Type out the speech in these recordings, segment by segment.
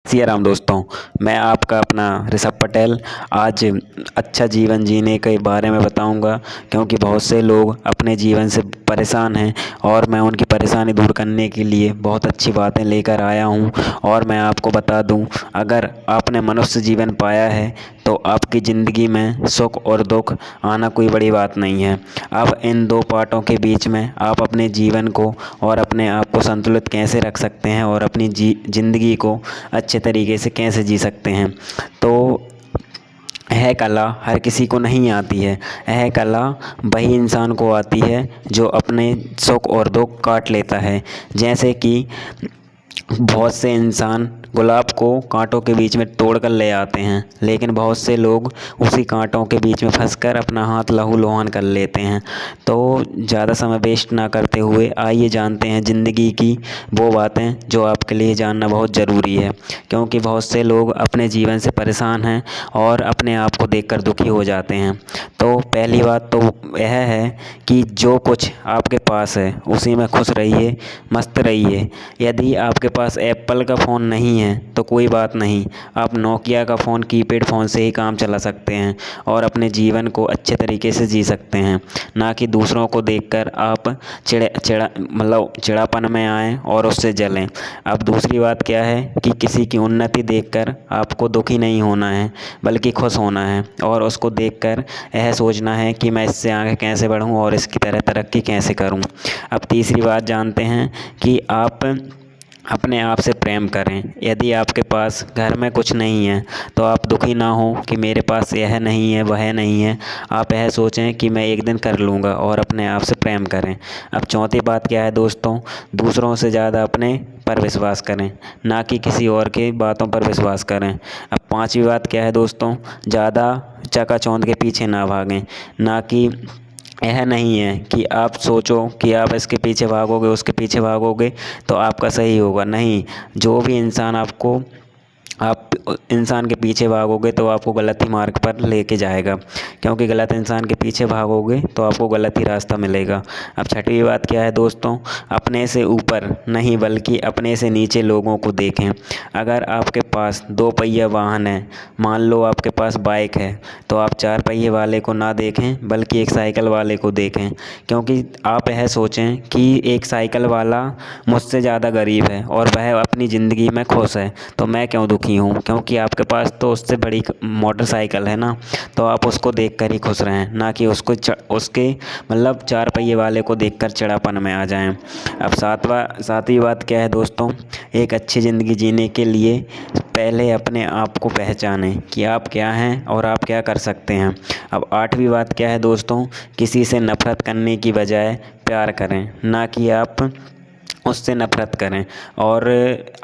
सिया राम दोस्तों। मैं आपका अपना ऋषभ पटेल आज अच्छा जीवन जीने के बारे में बताऊंगा, क्योंकि बहुत से लोग अपने जीवन से परेशान हैं और मैं उनकी परेशानी दूर करने के लिए बहुत अच्छी बातें लेकर आया हूं। और मैं आपको बता दूं, अगर आपने मनुष्य जीवन पाया है तो आपकी ज़िंदगी में सुख और दुख आना कोई बड़ी बात नहीं है। अब इन दो पार्टों के बीच में आप अपने जीवन को और अपने आप को संतुलित कैसे रख सकते हैं और अपनी ज़िंदगी को अच्छे तरीके से कैसे जी सकते हैं। तो यह कला हर किसी को नहीं आती है। यह कला वही इंसान को आती है जो अपने सुख और दुख काट लेता है। जैसे कि बहुत से इंसान गुलाब को कांटों के बीच में तोड़ कर ले आते हैं, लेकिन बहुत से लोग उसी कांटों के बीच में फंसकर अपना हाथ लहूलुहान कर लेते हैं। तो ज़्यादा समय वेस्ट ना करते हुए आइए जानते हैं ज़िंदगी की वो बातें जो आपके लिए जानना बहुत ज़रूरी है, क्योंकि बहुत से लोग अपने जीवन से परेशान हैं और अपने आप को देखकर दुखी हो जाते हैं। तो पहली बात तो यह है कि जो कुछ आपके पास है उसी में खुश रहिए, मस्त रहिए। यदि आपके पास एप्पल का फ़ोन नहीं है तो कोई बात नहीं, आप नोकिया का फ़ोन, कीपैड फ़ोन से ही काम चला सकते हैं और अपने जीवन को अच्छे तरीके से जी सकते हैं, ना कि दूसरों को देखकर आप चिड़ापन में आएँ और उससे जलें। अब दूसरी बात क्या है कि किसी की उन्नति देखकर आपको दुखी नहीं होना है, बल्कि खुश होना है और उसको देखकर यह सोचना है कि मैं इससे आगे कैसे बढ़ूं और इसकी तरह तरक्की कैसे करूं। अब तीसरी बात जानते हैं कि आप अपने आप से प्रेम करें। यदि आपके पास घर में कुछ नहीं है तो आप दुखी ना हो कि मेरे पास यह नहीं है, वह नहीं है। आप यह सोचें कि मैं एक दिन कर लूँगा और अपने आप से प्रेम करें। अब चौथी बात क्या है दोस्तों, दूसरों से ज़्यादा अपने पर विश्वास करें, ना कि किसी और की बातों पर विश्वास करें। अब पांचवी बात क्या है दोस्तों, ज़्यादा चकाचौंध के पीछे ना भागें। ना कि यह नहीं है कि आप सोचो कि आप इसके पीछे भागोगे, उसके पीछे भागोगे तो आपका सही होगा। नहीं, जो भी इंसान आपको आप इंसान के पीछे भागोगे तो आपको गलत ही मार्ग पर लेके जाएगा, क्योंकि गलत इंसान के पीछे भागोगे तो आपको गलत ही रास्ता मिलेगा। अब छठवीं बात क्या है दोस्तों, अपने से ऊपर नहीं बल्कि अपने से नीचे लोगों को देखें। अगर आपके पास दो पहिया वाहन है, मान लो आपके पास बाइक है, तो आप चार पहिए वाले को ना देखें बल्कि एक साइकिल वाले को देखें। क्योंकि आप यह सोचें कि एक साइकिल वाला मुझसे ज़्यादा गरीब है और वह अपनी ज़िंदगी में खुश है, तो मैं क्यों दुखी हूँ, क्योंकि आपके पास तो उससे बड़ी मोटरसाइकिल है ना। तो आप उसको देखकर ही खुश रहें, ना कि उसके चार पहिए वाले को देखकर चिड़ापन में आ जाएं। अब सातवीं बात क्या है दोस्तों, एक अच्छी ज़िंदगी जीने के लिए पहले अपने आप को पहचानें कि आप क्या हैं और आप क्या कर सकते हैं। अब आठवीं बात क्या है दोस्तों, किसी से नफ़रत करने की बजाय प्यार करें, ना कि आप उससे नफ़रत करें। और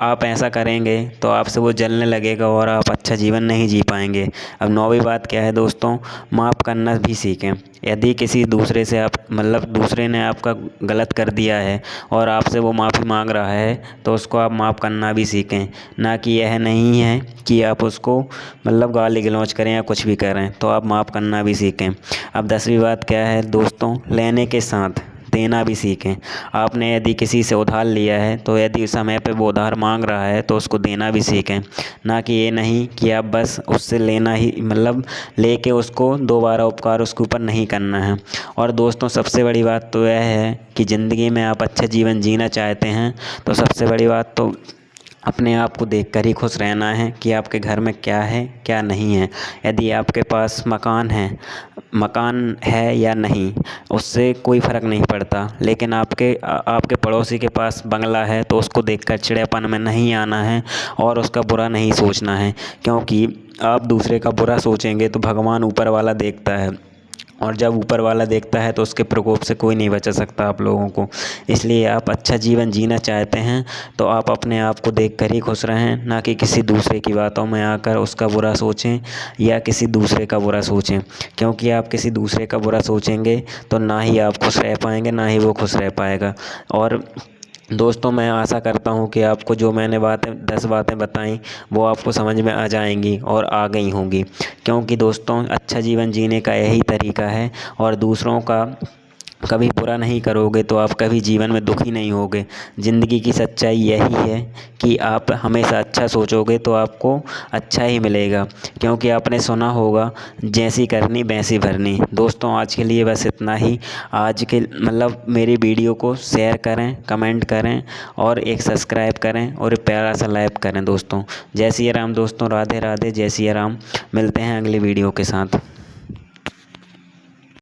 आप ऐसा करेंगे तो आपसे वो जलने लगेगा और आप अच्छा जीवन नहीं जी पाएंगे। अब नौवीं बात क्या है दोस्तों, माफ़ करना भी सीखें। यदि किसी दूसरे से दूसरे ने आपका गलत कर दिया है और आपसे वो माफ़ी मांग रहा है तो उसको आप माफ़ करना भी सीखें, ना कि यह नहीं है कि आप उसको गाली गलौज करें या कुछ भी करें। तो आप माफ़ करना भी सीखें। अब 10वीं बात क्या है दोस्तों, लेने के साथ देना भी सीखें। आपने यदि किसी से उधार लिया है तो यदि समय पे वो उधार मांग रहा है तो उसको देना भी सीखें, ना कि ये नहीं कि आप बस उससे लेना ही लेके उसको दोबारा उपकार उसके ऊपर नहीं करना है। और दोस्तों सबसे बड़ी बात तो यह है कि ज़िंदगी में आप अच्छा जीवन जीना चाहते हैं तो सबसे बड़ी बात तो अपने आप को देखकर ही खुश रहना है कि आपके घर में क्या है क्या नहीं है। यदि आपके पास मकान है या नहीं उससे कोई फ़र्क नहीं पड़ता, लेकिन आपके पड़ोसी के पास बंगला है तो उसको देखकर चिड़ियापन में नहीं आना है और उसका बुरा नहीं सोचना है। क्योंकि आप दूसरे का बुरा सोचेंगे तो भगवान ऊपर वाला देखता है, और जब ऊपर वाला देखता है तो उसके प्रकोप से कोई नहीं बचा सकता आप लोगों को। इसलिए आप अच्छा जीवन जीना चाहते हैं तो आप अपने आप को देखकर ही खुश रहें, ना कि किसी दूसरे की बातों में आकर उसका बुरा सोचें या किसी दूसरे का बुरा सोचें। क्योंकि आप किसी दूसरे का बुरा सोचेंगे तो ना ही आप खुश रह पाएंगे, ना ही वो खुश रह पाएगा। और दोस्तों मैं आशा करता हूँ कि आपको जो मैंने 10 बातें बताई वो आपको समझ में आ जाएंगी और आ गई होंगी। क्योंकि दोस्तों अच्छा जीवन जीने का यही तरीका है और दूसरों का कभी बुरा नहीं करोगे तो आप कभी जीवन में दुखी नहीं होगे। ज़िंदगी की सच्चाई यही है कि आप हमेशा अच्छा सोचोगे तो आपको अच्छा ही मिलेगा, क्योंकि आपने सुना होगा जैसी करनी वैसी भरनी। दोस्तों आज के लिए बस इतना ही। आज के मतलब मेरी वीडियो को शेयर करें, कमेंट करें और एक सब्सक्राइब करें और एक प्यारा सा लाइक करें दोस्तों। जय सिया राम दोस्तों, राधे राधे, जय सिया राम। मिलते हैं अगली वीडियो के साथ।